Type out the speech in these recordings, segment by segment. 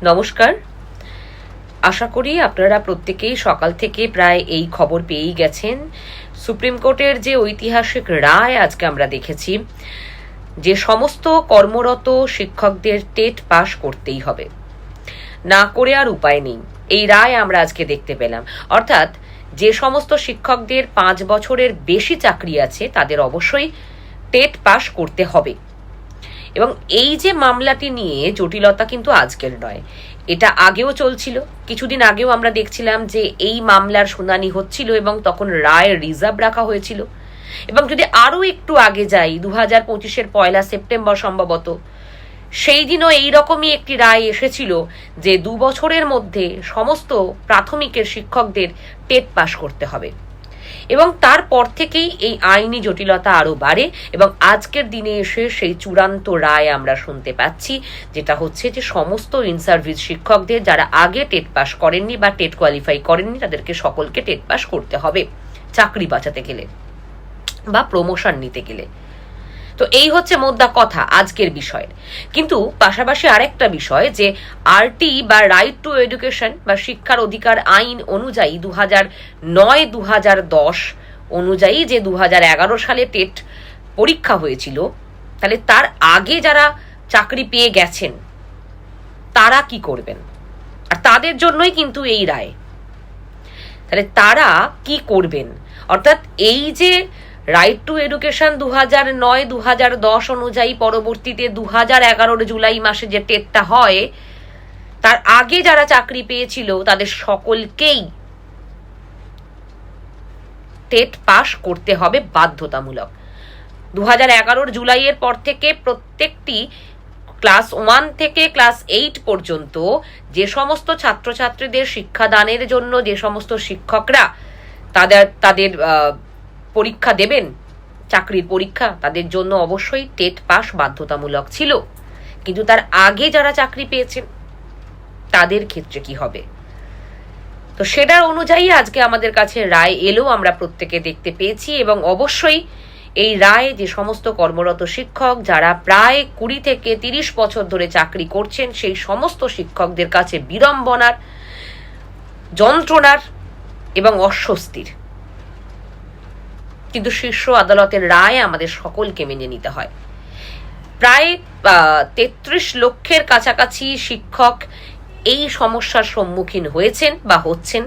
নমস্কার। আশা করি আপনারা প্রত্যেকেই সকাল থেকে প্রায় এই খবর পেয়েই গেছেন। সুপ্রিম কোর্টের যে ঐতিহাসিক রায় আজকে আমরা দেখেছি, যে সমস্ত কর্মরত শিক্ষকদের টেট পাস করতেই হবে, না করে আর উপায় নেই, এই রায় আমরা আজকে দেখতে পেলাম। অর্থাৎ যে সমস্ত শিক্ষকদের 5 বছরের বেশি চাকরি আছে তাদের অবশ্যই টেট পাস করতে হবে। এবং এই যে মামলাটি নিয়ে জটিলতা কিন্তু আজকের নয়, এটা আগেও চলছিল। কিছুদিন আগেও আমরা দেখছিলাম যে এই মামলার শুনানি হচ্ছিল এবং তখন রায় রিজার্ভ রাখা হয়েছিল। এবং যদি আরো একটু আগে যাই, 2025-এর 1 সেপ্টেম্বর সম্ভবত, সেই দিনও এইরকমই একটি রায় এসেছিল যে 2 বছরের মধ্যে সমস্ত প্রাথমিকের শিক্ষকদের টেট পাস করতে হবে। এবং তারপর থেকেই এই আইনি জটিলতা আরো বাড়ে এবং আজকের দিনে এসে সেই চূড়ান্ত রায় আমরা শুনতে পাচ্ছি, যেটা হচ্ছে যে সমস্ত ইন সার্ভিস শিক্ষকদের যারা আগে টেট পাস করেননি বা টেট কোয়ালিফাই করেননি তাদেরকে সকলকে টেট পাস করতে হবে চাকরি বাঁচাতে গেলে বা প্রমোশন নিতে গেলে। তো এই হচ্ছে মোদ্দা কথা আজকের বিষয়ের। কিন্তু পাশাপাশি আরেকটা বিষয়, যে আরটি বা রাইট টু এডুকেশন বা শিক্ষার অধিকার আইন অনুযায়ী 2009-2010 অনুযায়ী যে 2011 সালে টেট পরীক্ষা হয়েছিল, তাহলে তার আগে যারা চাকরি পেয়ে গেছেন তারা কি করবেন? আর তাদের জন্যই কিন্তু এই রায়। তাহলে তারা কি করবেন? অর্থাৎ এই যে রাইট টু এডুকেশন 2009-2010 অনুযায়ী পরবর্তীতে 2011 জুলাই মাসে যে টেটটা হয়, তার আগে যারা চাকরি পেয়েছিল তাদের সকলকেই টেট পাস করতে হবে বাধ্যতামূলক। 2011 জুলাইয়ের পর থেকে প্রত্যেকটি ক্লাস 1 থেকে ক্লাস 8 পর্যন্ত যে সমস্ত ছাত্রছাত্রীদের শিক্ষাদানের জন্য যে সমস্ত শিক্ষকরা তাদের পরীক্ষা দেবেন, চাকরির পরীক্ষা, তাদের জন্য অবশ্যই টেট পাস বাধ্যতামূলক ছিল। কিন্তু তার আগে যারা চাকরি পেয়েছেন তাদের ক্ষেত্রে কি হবে? তো সেটার অনুযায়ী আজকে আমাদের কাছে রায় এলো, আমরা প্রত্যেকে দেখতে পেয়েছি। এবং অবশ্যই এই রায় যে সমস্ত কর্মরত শিক্ষক যারা প্রায় 20 থেকে 30 বছর ধরে চাকরি করছেন, সেই সমস্ত শিক্ষকদের কাছে বিড়ম্বনার, যন্ত্রণার এবং অস্বস্তির। কিন্তু শীর্ষ আদালতের রায় আমাদের সকলকে মেনে নিতে হয়। প্রায় 33 লক্ষের কাছাকাছি শিক্ষক এই সমস্যার সম্মুখীন হয়েছেন বা হচ্ছেন,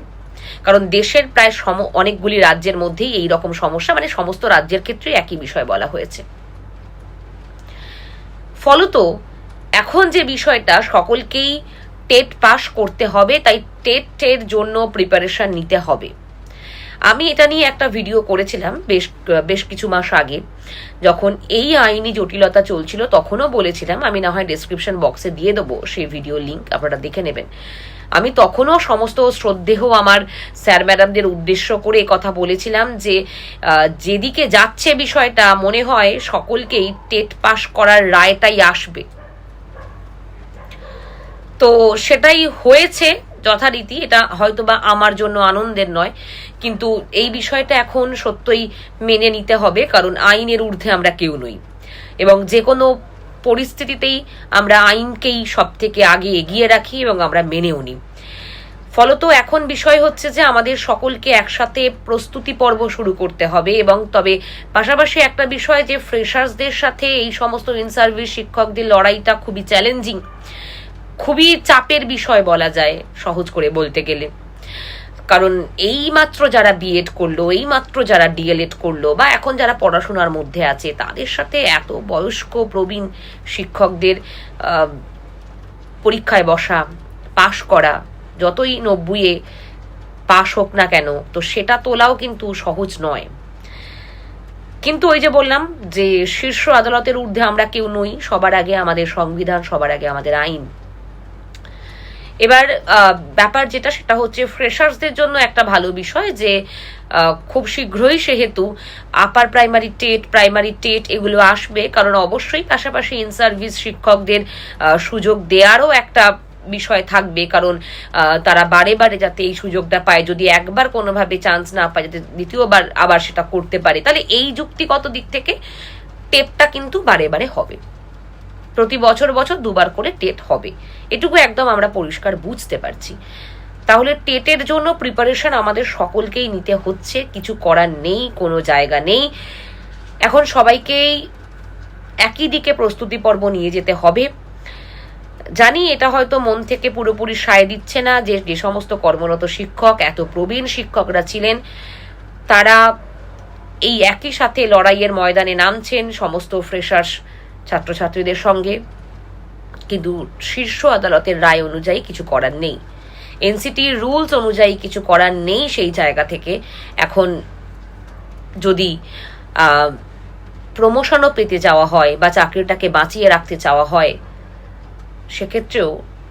কারণ দেশের প্রায় অনেকগুলি রাজ্যের মধ্যেই এই রকম সমস্যা, মানে সমস্ত রাজ্যের ক্ষেত্রে একই বিষয় বলা হয়েছে। ফলত এখন যে বিষয়টা, সকলকেই টেট পাস করতে হবে, তাই টেটের জন্য প্রিপারেশন নিতে হবে। আমি এটা নিয়ে একটা ভিডিও করেছিলাম বেশ কিছু মাস আগে, যখন এই আইনি জটিলতা চলছিল, তখনও বলেছিলাম, আমি না হয় ডেসক্রিপশন বক্সে দিয়ে দেবো সেই ভিডিও লিঙ্ক, আপনারা দেখে নেবেন। আমি তখনও সমস্ত শ্রদ্ধেয় আমার স্যার ম্যাডামদের উদ্দেশ্য করে কথা বলেছিলাম যে যেদিকে যাচ্ছে বিষয়টা, মনে হয় সকলকেই টেট পাস করার রায়টাই আসবে। তো সেটাই হয়েছে যথারীতি। এটা হয়তোবা আমার জন্য আনন্দের নয়, কিন্তু এই বিষয়টা এখন সত্যই মেনে নিতে হবে, কারণ আইনের ঊর্ধ্বে আমরা কেউ নই এবং যে কোনো পরিস্থিতিতেই আমরা আইনকেই সব থেকে আগে এগিয়ে রাখি এবং আমরা মেনেও নিই। ফলত এখন বিষয় হচ্ছে যে আমাদের সকলকে একসাথে প্রস্তুতি পর্ব শুরু করতে হবে। এবং তবে পাশাপাশি একটা বিষয়, যে ফ্রেশার্সদের সাথে এই সমস্ত ইন সার্ভিস শিক্ষকদের লড়াইটা খুবই চ্যালেঞ্জিং, খুবই চাপের বিষয় বলা যায় সহজ করে বলতে গেলে। কারণ এই মাত্র যারা বিএড করলো, এই মাত্র যারা ডিএলএড করলো, বা এখন যারা পড়াশোনার মধ্যে আছে, তাদের সাথে এত বয়স্ক প্রবীণ শিক্ষকদের পরীক্ষায় বসা, পাশ করা, যতই 90-এ পাশ হোক না কেন, তো সেটা তোলাও কিন্তু সহজ নয়। কিন্তু ওই যে বললাম যে শীর্ষ আদালতের ঊর্ধ্বে আমরা কেউ নই, সবার আগে আমাদের সংবিধান, সবার আগে আমাদের আইন। এবার ব্যাপার যেটা, সেটা হচ্ছে ফ্রেশার্সদের জন্য একটা ভালো বিষয়, যে খুব শীঘ্রই সেহেতু আপার প্রাইমারি টেট এগুলো আসবে, কারণ অবশ্যই পাশাপাশি ইন সার্ভিস শিক্ষকদের সুযোগ দেওয়ারও একটা বিষয় থাকবে, কারণ তারা বারে বারে যাতে এই সুযোগটা পায়, যদি একবার কোনোভাবে চান্স না পায় যাতে দ্বিতীয়বার আবার সেটা করতে পারে, তাহলে এই যুক্তিগত দিক থেকে টেটটা কিন্তু বারে বারে হবে। প্রতি বছর বছর 2 বার করে টেট হবে, এটুকু একদম আমরা পরিষ্কার বুঝতে পারছি। তাহলে টেটের জন্য প্রিপারেশন আমাদের সকলকেই নিতে হচ্ছে, কিছু করার নেই, কোনো জায়গা নেই। এখন সবাইকেই একই দিকে প্রস্তুতি পর্ব নিয়ে যেতে হবে। জানি এটা হয়তো মন থেকে পুরোপুরি সায় দিচ্ছে না, যে সমস্ত কর্মরত শিক্ষক, এত প্রবীণ শিক্ষকরা ছিলেন, তারা এই একই সাথে লড়াইয়ের ময়দানে নামছেন সমস্ত ফ্রেশার্স ছাত্রছাত্রীদের সঙ্গে, কিন্তু শীর্ষ আদালতের রায় অনুযায়ী কিছু করার নেই, এনসিটির রুলস অনুযায়ী কিছু করার নেই। সেই জায়গা থেকে এখন যদি প্রমোশনও পেতে যাওয়া হয় বা চাকরিটাকে বাঁচিয়ে রাখতে চাওয়া হয়, সেক্ষেত্রেও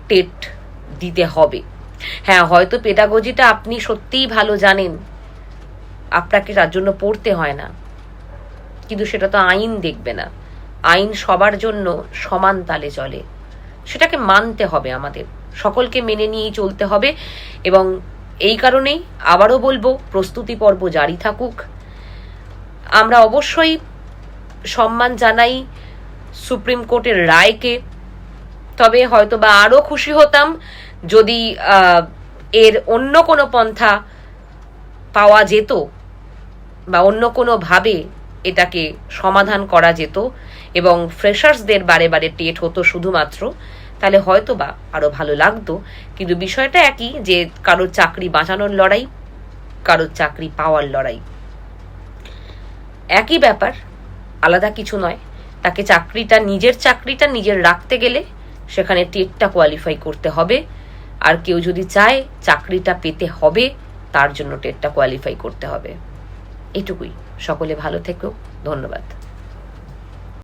টেট দিতে হবে। হ্যাঁ, হয়তো পেডাগজিটা আপনি সত্যিই ভালো জানেন, আপনাকে তার জন্য পড়তে হয় না, কিন্তু সেটা তো আইন দেখবে না। আইন সবার জন্য সমান তালে চলে, সেটাকে মানতে হবে, আমাদের সকলকে মেনে নিয়েই চলতে হবে। এবং এই কারণেই আবারও বলবো, প্রস্তুতি পর্ব জারি থাকুক। আমরা অবশ্যই সম্মান জানাই সুপ্রিম কোর্টের রায়কে, তবে হয়তো বা আরো খুশি হতাম যদি এর অন্য কোনো পন্থা পাওয়া যেত বা অন্য কোনো ভাবে এটাকে সমাধান করা যেত এবং ফ্রেশার্সদের বারে বারে টেট হতো শুধুমাত্র, তাহলে হয়তো বা আরো ভালো লাগতো। কিন্তু বিষয়টা একই, যে কারোর চাকরি বাঁচানোর লড়াই, কারোর চাকরি পাওয়ার লড়াই, একই ব্যাপার, আলাদা কিছু নয়। তাকে নিজের চাকরিটা নিজের রাখতে গেলে সেখানে টেটটা কোয়ালিফাই করতে হবে, আর কেউ যদি চায় চাকরিটা পেতে হবে, তার জন্য টেটটা কোয়ালিফাই করতে হবে। এটুকুই। সকলে ভালো থেকো, ধন্যবাদ।